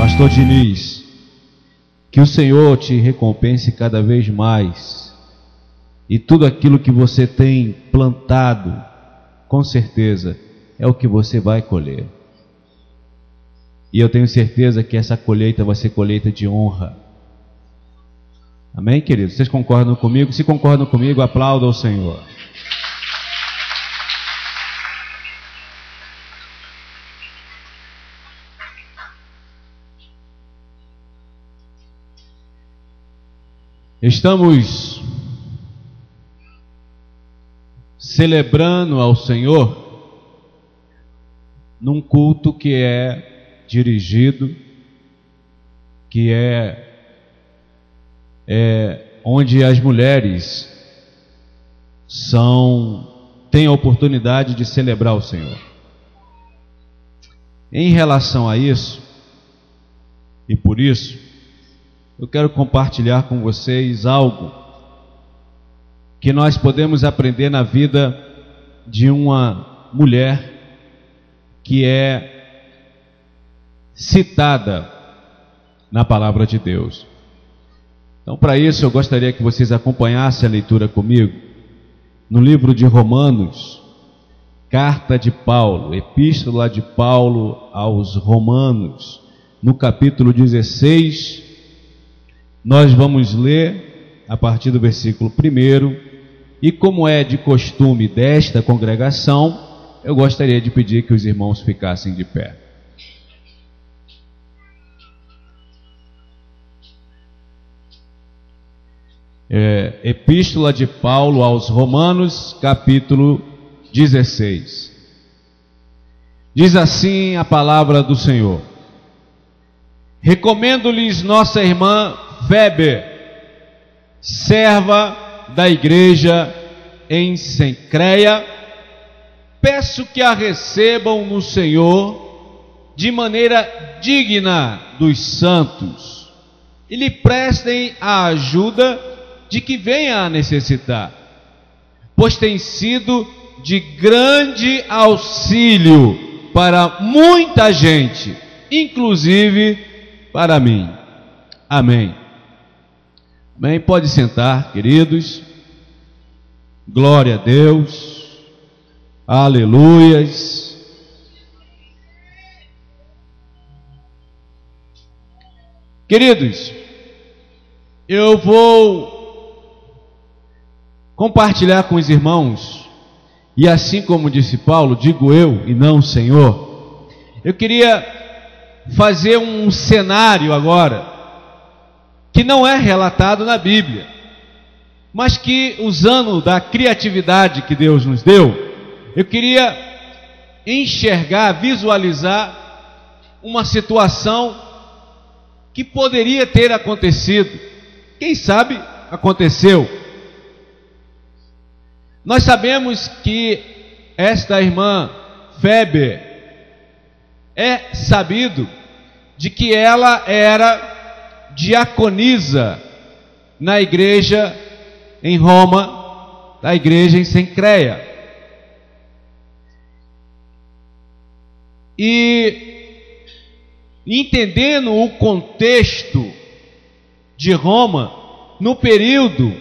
Pastor Diniz, que o Senhor te recompense cada vez mais, e tudo aquilo que você tem plantado, com certeza, é o que você vai colher. E eu tenho certeza que essa colheita vai ser colheita de honra. Amém, queridos? Vocês concordam comigo? Se concordam comigo, aplauda ao Senhor. Estamos celebrando ao Senhor num culto que é dirigido, que é onde as mulheres têm a oportunidade de celebrar o Senhor. Em relação a isso, e por isso, eu quero compartilhar com vocês algo que nós podemos aprender na vida de uma mulher que é citada na palavra de Deus. Então, para isso, eu gostaria que vocês acompanhassem a leitura comigo no livro de Romanos, carta de Paulo, epístola de Paulo aos Romanos, no capítulo 16. Nós vamos ler a partir do versículo 1, e como é de costume desta congregação, eu gostaria de pedir que os irmãos ficassem de pé. Epístola de Paulo aos Romanos, capítulo 16. Diz assim a palavra do Senhor: recomendo-lhes nossa irmã Febe, serva da igreja em Cencreia. Peço que a recebam no Senhor de maneira digna dos santos e lhe prestem a ajuda de que venha a necessitar, pois tem sido de grande auxílio para muita gente, inclusive para mim. Amém. Amém. Pode sentar, queridos. Glória a Deus. Aleluias. Queridos, eu vou compartilhar com os irmãos, e assim como disse Paulo, digo eu e não o Senhor. Eu queria fazer um cenário agora que não é relatado na Bíblia, mas que, usando da criatividade que Deus nos deu, eu queria enxergar, visualizar uma situação que poderia ter acontecido. Quem sabe aconteceu. Nós sabemos que esta irmã Febe, é sabido de que ela era diaconisa na igreja em Roma, da igreja em Cencreia. E entendendo o contexto de Roma, no período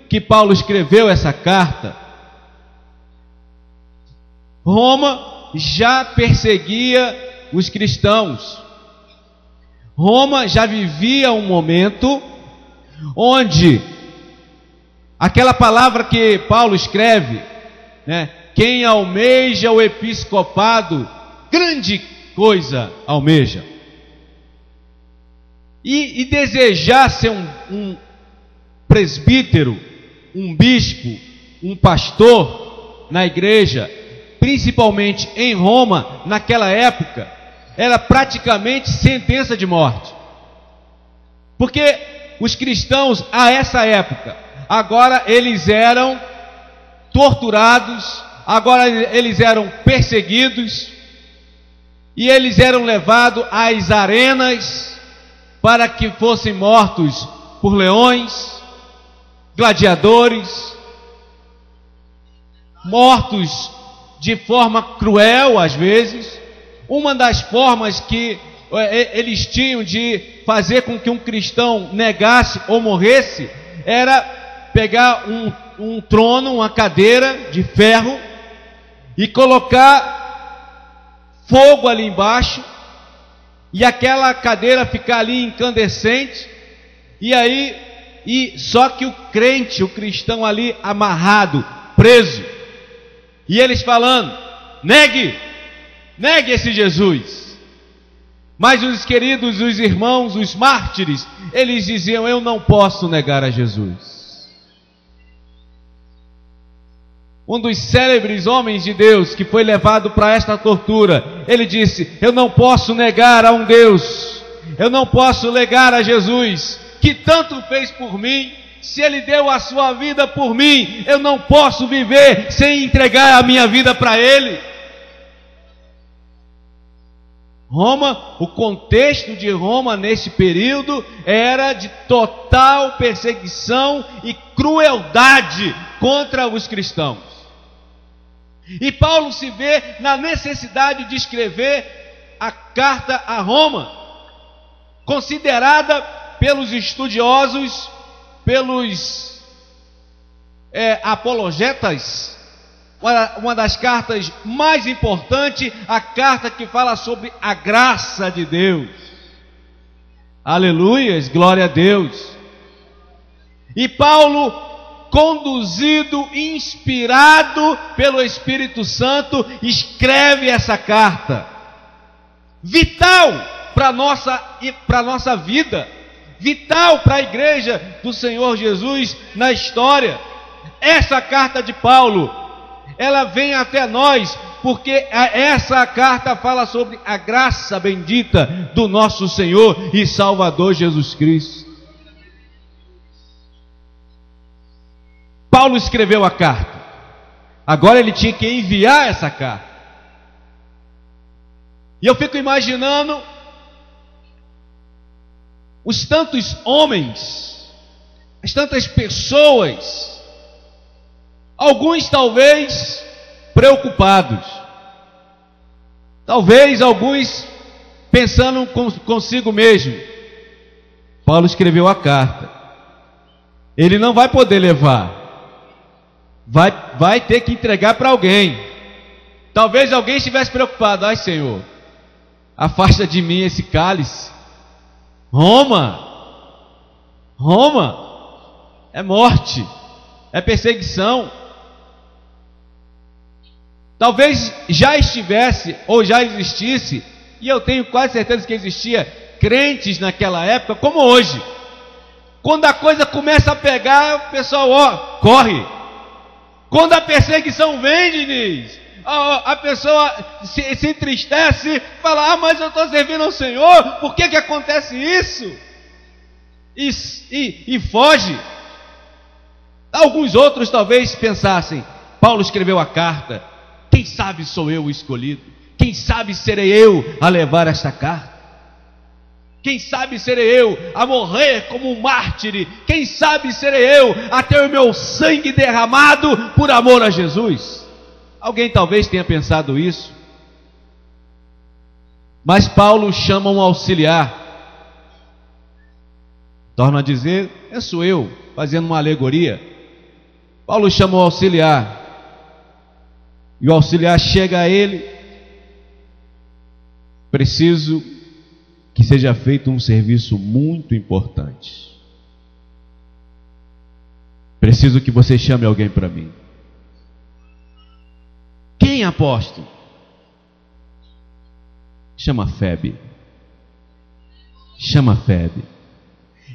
que Paulo escreveu essa carta, Roma já perseguia os cristãos. Roma já vivia um momento onde aquela palavra que Paulo escreve, né, quem almeja o episcopado, grande coisa almeja. E desejar ser um presbítero, um bispo, um pastor na igreja, principalmente em Roma, naquela época, era praticamente sentença de morte. Porque os cristãos, a essa época, agora eles eram torturados, agora eles eram perseguidos, e eles eram levados às arenas para que fossem mortos por leões, gladiadores, mortos de forma cruel às vezes. Uma das formas que eles tinham de fazer com que um cristão negasse ou morresse, era pegar um trono, uma cadeira de ferro, e colocar fogo ali embaixo, e aquela cadeira ficar ali incandescente, só que o crente, o cristão ali amarrado, preso, e eles falando: negue esse Jesus. Mas os queridos, os irmãos, os mártires, eles diziam: eu não posso negar a Jesus. Um dos célebres homens de Deus que foi levado para esta tortura, ele disse: eu não posso negar a um Deus, eu não posso negar a Jesus, que tanto fez por mim. Se Ele deu a sua vida por mim, eu não posso viver sem entregar a minha vida para Ele. Roma, o contexto de Roma nesse período era de total perseguição e crueldade contra os cristãos. E Paulo se vê na necessidade de escrever a carta a Roma, considerada pelos estudiosos, pelos apologetas, uma das cartas mais importantes, a carta que fala sobre a graça de Deus. Aleluias, glória a Deus. E Paulo, conduzido, inspirado pelo Espírito Santo, escreve essa carta, vital para a nossa vida, vital para a igreja do Senhor Jesus na história. Essa carta de Paulo, ela vem até nós, porque essa carta fala sobre a graça bendita do nosso Senhor e Salvador Jesus Cristo. Paulo escreveu a carta, agora ele tinha que enviar essa carta. E eu fico imaginando os tantos homens, as tantas pessoas, alguns talvez preocupados, talvez alguns pensando consigo mesmo. Paulo escreveu a carta, ele não vai poder levar, vai ter que entregar para alguém. Talvez alguém estivesse preocupado: ai Senhor, afasta de mim esse cálice. Roma é morte, é perseguição. Talvez já estivesse ou já existisse, e eu tenho quase certeza que existia, crentes naquela época como hoje. Quando a coisa começa a pegar, o pessoal corre. Quando a perseguição vem, Diniz, a pessoa se entristece, fala: mas eu estou servindo ao Senhor, por que acontece isso? E foge. Alguns outros talvez pensassem: Paulo escreveu a carta, quem sabe sou eu o escolhido, quem sabe serei eu a levar esta carta, quem sabe serei eu a morrer como um mártir, quem sabe serei eu a ter o meu sangue derramado por amor a Jesus. Alguém talvez tenha pensado isso, mas Paulo chama um auxiliar. Torno a dizer, sou eu, fazendo uma alegoria. Paulo chama o auxiliar, e o auxiliar chega a ele: preciso que seja feito um serviço muito importante. Preciso que você chame alguém para mim. Quem, apóstolo? Chama Febe. Chama Febe.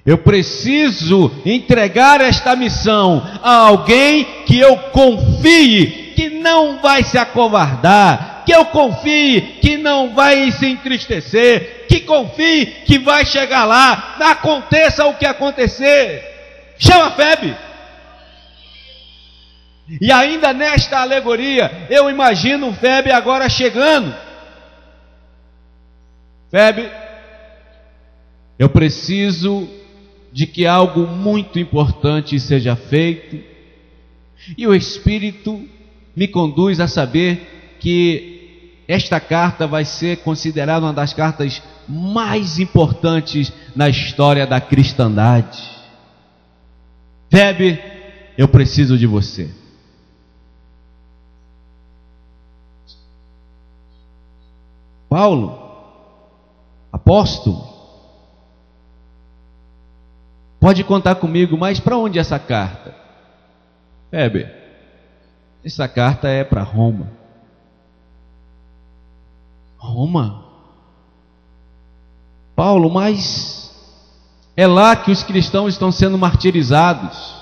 Eu preciso entregar esta missão a alguém que eu confie, que não vai se acovardar, que eu confie que não vai se entristecer, que confie que vai chegar lá, aconteça o que acontecer. Chama Febe. E ainda nesta alegoria, eu imagino Febe agora chegando. Febe, eu preciso de que algo muito importante seja feito, e o Espírito me conduz a saber que esta carta vai ser considerada uma das cartas mais importantes na história da cristandade. Febe, eu preciso de você. Paulo, apóstolo, pode contar comigo, mas para onde é essa carta? Febe, essa carta é para Roma. Roma? Paulo, mas é lá que os cristãos estão sendo martirizados.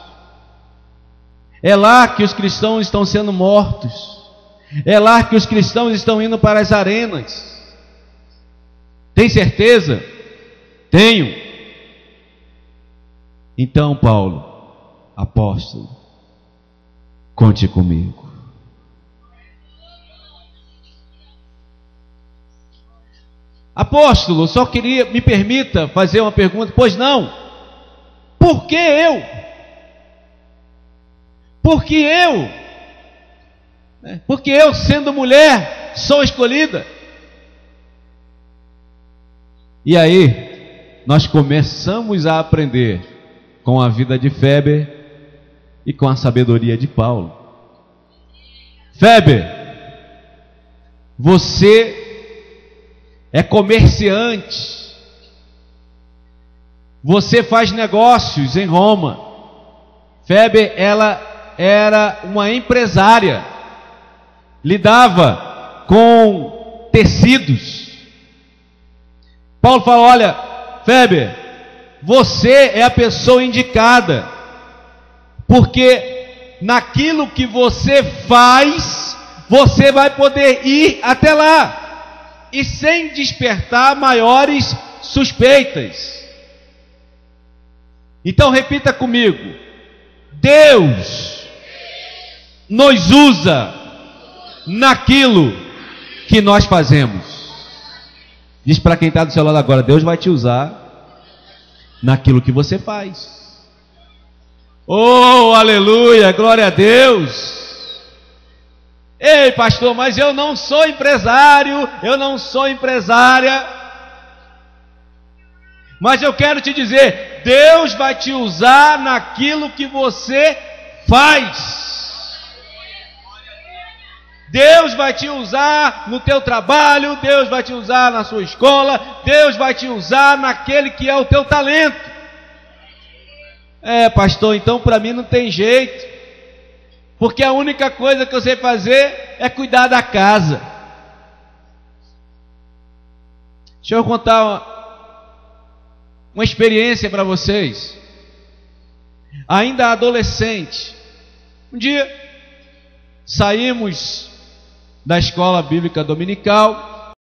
É lá que os cristãos estão sendo mortos. É lá que os cristãos estão indo para as arenas. Tem certeza? Tenho. Então, Paulo, apóstolo, conte comigo. Apóstolo, só queria, me permita fazer uma pergunta. Pois não. Por que eu? Porque eu? Porque eu, sendo mulher, sou escolhida. E aí, nós começamos a aprender com a vida de Febe e com a sabedoria de Paulo. Febe, você é comerciante, você faz negócios em Roma. Febe, ela era uma empresária, lidava com tecidos. Paulo fala: olha, Febe, você é a pessoa indicada, porque naquilo que você faz, você vai poder ir até lá, e sem despertar maiores suspeitas. Então repita comigo: Deus nos usa naquilo que nós fazemos. Diz para quem está do seu lado agora: Deus vai te usar naquilo que você faz. Oh, aleluia, glória a Deus. Ei, pastor, mas eu não sou empresário, eu não sou empresária. Mas eu quero te dizer, Deus vai te usar naquilo que você faz. Deus vai te usar no teu trabalho, Deus vai te usar na sua escola, Deus vai te usar naquele que é o teu talento. É, pastor, então para mim não tem jeito, porque a única coisa que eu sei fazer é cuidar da casa. Deixa eu contar uma experiência para vocês. Ainda adolescente, dia saímos da escola bíblica dominical